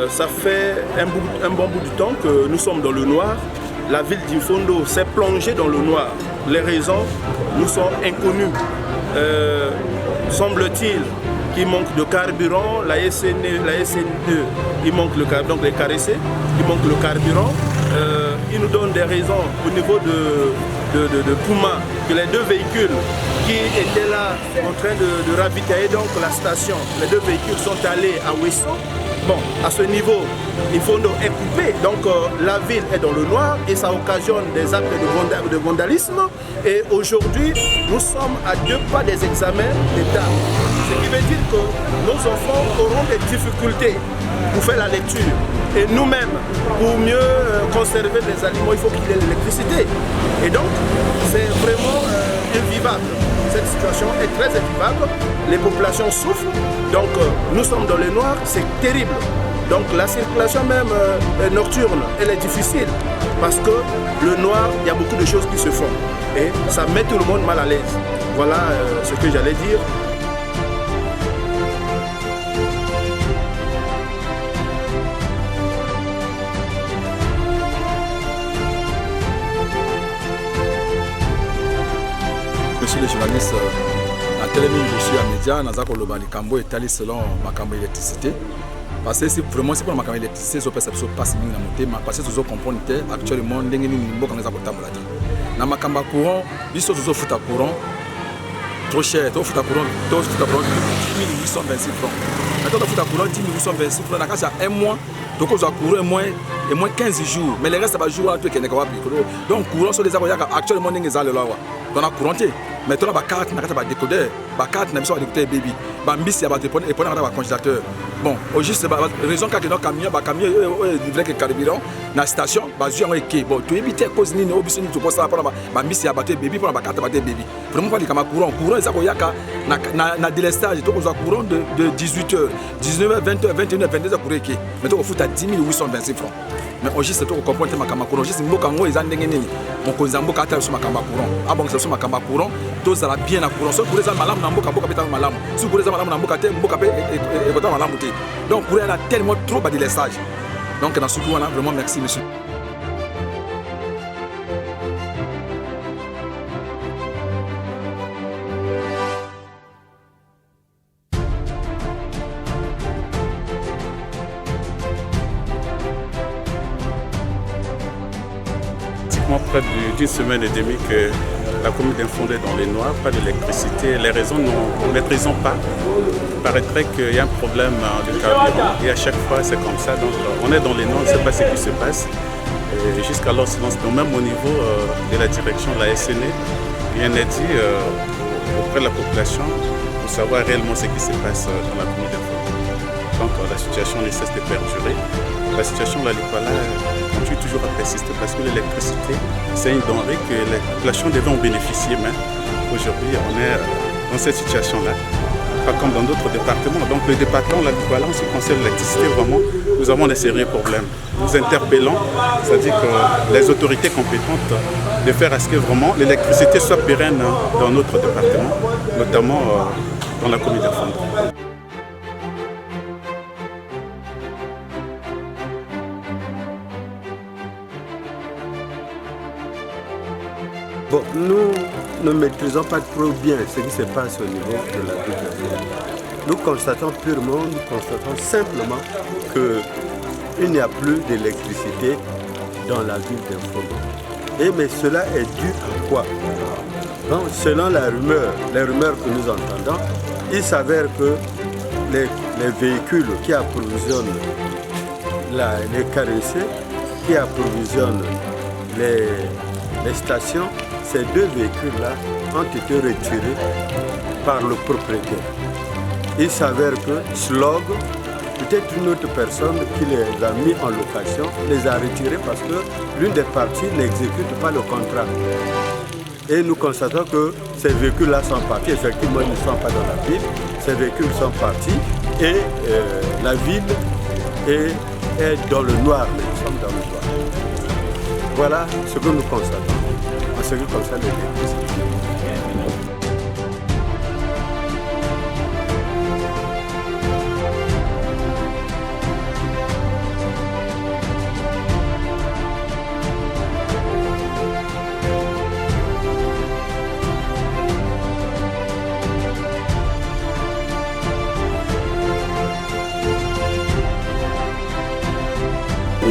ça fait un bon bout de temps que nous sommes dans le noir. La ville d'Imfondo s'est plongée dans le noir. Les raisons nous sont inconnues. Semble-t-il qu'il manque de carburant, la SNE, il manque le carburant, donc les KRC, il manque le carburant. Ils nous donnent des raisons au niveau de Puma, que les deux véhicules qui étaient là en train de ravitailler donc la station, les deux véhicules sont allés à Ouesso. Bon, à ce niveau, Imfondo est coupé, donc la ville est dans le noir et ça occasionne des actes de vandalisme. Et aujourd'hui, nous sommes à 2 pas des examens d'État. Ce qui veut dire que nos enfants auront des difficultés pour faire la lecture. Et nous-mêmes, pour mieux conserver les aliments, il faut qu'il y ait l'électricité. Et donc, c'est vraiment invivable. Cette situation est très invivable. Les populations souffrent. Donc, nous sommes dans le noir, c'est terrible. Donc, la circulation même nocturne, elle est difficile. Parce que le noir, il y a beaucoup de choses qui se font. Et ça met tout le monde mal à l'aise. Voilà ce que j'allais dire. Monsieur le journaliste, à Télémine, je suis à Média, dans le Cambo est selon ma cambo électricité. Parce que vraiment, c'est pour ma cambo électricité, je pense que c'est pas si bien monté, mais parce que je comprends actuellement, les gens ne sont pas maladie. Dans ma cambo courant, ils sont tous foot à courant, trop cher, trop foot à courant, 10 826 francs. Maintenant, foot à courant, 10 826 francs, dans le un mois, donc on a couru et moins 15 jours, mais les restes, ça va jouer à tout. Donc, courant sur les arbres, actuellement, les gens on a couranté. Maintenant, la carte n'a pas décodé. La carte n'a pas décodé baby. Bambis, il y a des congélateur. Bon, au juste, raison qu'il y a un camion, il y a carburant dans la station, il y a un quai. Bon, tu évites à cause de l'obus, tu peux savoir Bambis, il y a battu baby pour la carte baby. Vraiment, pas les camarades courant. Courant, ça, il y a un délestage, tu as courant de 18h, 19h, 20h, 21h, 22h pour le quai. Maintenant, on fout à 10 826 francs. Mais au juste, tu comprends que ma courant. Juste, il y a un mon cousin a été sur ma courant. Ah bon, c'est sur ma courant. Tous à la bien à courant. Sauf pour les malades, on a malam. Si pour les malades, on a malam. Donc, pour elle, a tellement trop de délestage. Donc, dans ce coup, vraiment merci, monsieur. Près d'une semaine et demie que la commune d'Imfondo est dans les noirs, pas d'électricité. Les raisons, nous ne maîtrisons pas. Il paraîtrait qu'il y a un problème de carburant et à chaque fois c'est comme ça. Donc on est dans les noirs, on ne sait pas ce qui se passe. Jusqu'alors, silence. Donc même au niveau de la direction de la SNE, rien n'est dit auprès de la population pour savoir réellement ce qui se passe dans la commune d'Imfondo. Donc la situation ne cesse de perdurer. La situation de la Lipala continue toujours à persister parce que l'électricité, c'est une denrée que les populations devaient en bénéficier. Mais aujourd'hui, on est dans cette situation-là, pas comme dans d'autres départements. Donc le département de la Lipala, en ce qui concerne l'électricité, vraiment, nous avons des sérieux problèmes. Nous interpellons, c'est-à-dire que les autorités compétentes de faire à ce que vraiment l'électricité soit pérenne dans notre département, notamment dans la commune d'Imfondo. Bon, nous ne maîtrisons pas trop bien ce qui se passe au niveau de la ville d'Imfondo. Nous constatons simplement qu'il n'y a plus d'électricité dans la ville d'Imfondo. Mais cela est dû à quoi? Donc, selon les rumeurs que nous entendons, il s'avère que les véhicules qui approvisionnent les KRC, qui approvisionnent les stations, ces deux véhicules-là ont été retirés par le propriétaire. Il s'avère que Slog, peut-être une autre personne qui les a mis en location, les a retirés parce que l'une des parties n'exécute pas le contrat. Et nous constatons que ces véhicules-là sont partis. Effectivement, ils ne sont pas dans la ville. Ces véhicules sont partis et la ville est dans le noir. Nous sommes dans le noir. Voilà ce que nous constatons en ce qui concerne l'électricité.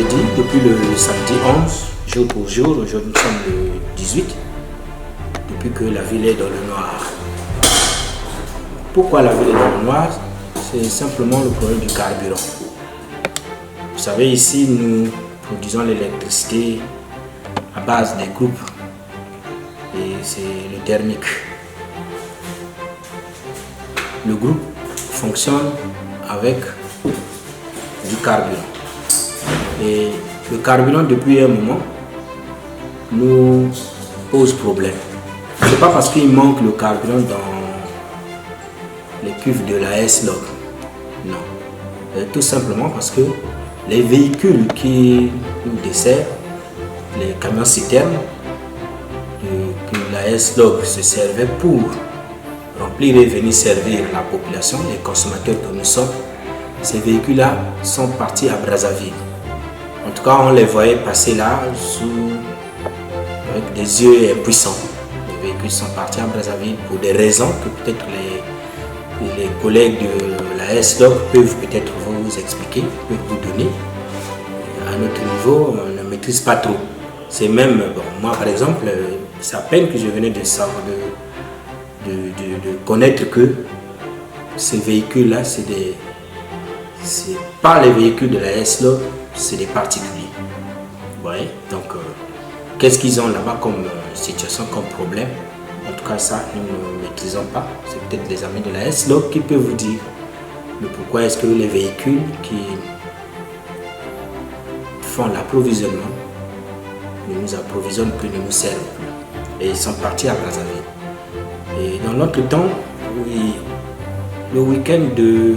dit, depuis le samedi 11, jour pour jour, aujourd'hui nous sommes le 18, depuis que la ville est dans le noir. Pourquoi la ville est dans le noir? C'est simplement le problème du carburant. Vous savez, ici, nous produisons l'électricité à base des groupes et c'est le thermique. Le groupe fonctionne avec du carburant. Et le carburant, depuis un moment, nous pose problème. Ce n'est pas parce qu'il manque le carburant dans les cuves de la S-Log. Non. Tout simplement parce que les véhicules qui nous desservent, les camions citernes, que la S-Log se servait pour remplir et venir servir la population, les consommateurs que nous sommes, ces véhicules-là sont partis à Brazzaville. En tout cas, on les voyait passer là avec des yeux impuissants. Les véhicules sont partis à Brazzaville pour des raisons que peut-être les collègues de la S-Log peuvent peut-être vous expliquer, peuvent vous donner. À notre niveau, on ne maîtrise pas trop. C'est même, bon, moi par exemple, c'est à peine que je venais de savoir, de connaître que ces véhicules-là, c'est pas les véhicules de la S-Log, c'est des particuliers. Vous voyez? Donc, qu'est-ce qu'ils ont là-bas comme situation, comme problème? En tout cas, ça, nous ne maîtrisons pas. C'est peut-être les amis de la S-Log qui peuvent vous dire le pourquoi est-ce que les véhicules qui font l'approvisionnement ne nous approvisionnent plus, ne nous servent plus. Et ils sont partis à Brazzaville. Et dans notre temps, oui, le week-end du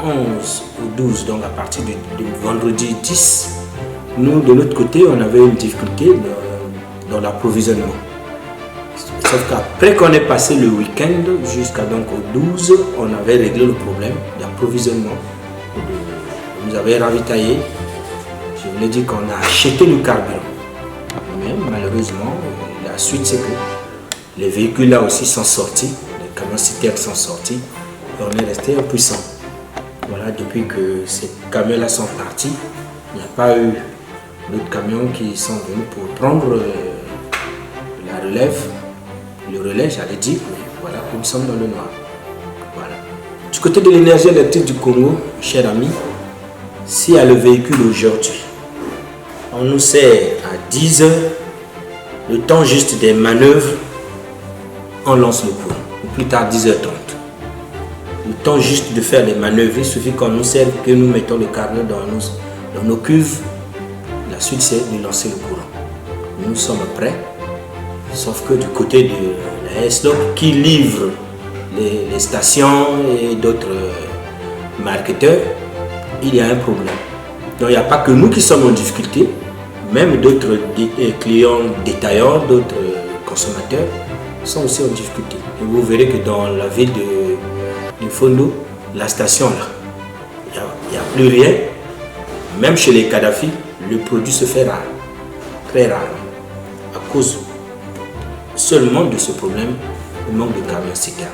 11 au 12, donc à partir du vendredi 10, nous, de l'autre côté, on avait une difficulté dans l'approvisionnement. Sauf qu'après qu'on ait passé le week-end, jusqu'à donc au 12, on avait réglé le problème d'approvisionnement. On nous avait ravitaillé. Je vous l'ai dit qu'on a acheté le carburant. Mais malheureusement, la suite c'est que les véhicules là aussi sont sortis, les camions citernes sont sortis et on est resté impuissant. Voilà, depuis que ces camions là sont partis, il n'y a pas eu d'autres camions qui sont venus pour prendre la relève. Le relais, j'allais dire, mais voilà, nous sommes dans le noir. Voilà. Du côté de l'énergie électrique du Congo, cher ami, s'il y a le véhicule aujourd'hui, on nous sert à 10 heures, le temps juste des manœuvres, on lance le courant, ou plus tard 10h30. Le temps juste de faire les manœuvres, il suffit qu'on nous serve, que nous mettons le carnet dans nos cuves. La suite, c'est de lancer le courant. Nous sommes prêts. Sauf que du côté de la S-Log qui livre les stations et d'autres marketeurs, il y a un problème. Donc il n'y a pas que nous qui sommes en difficulté, même d'autres clients détaillants, d'autres consommateurs sont aussi en difficulté. Et vous verrez que dans la ville de Fondo, la station là, il n'y a plus rien. Même chez les Kadhafi, le produit se fait rare, très rare, à cause seulement de ce problème, le manque de camions citernes.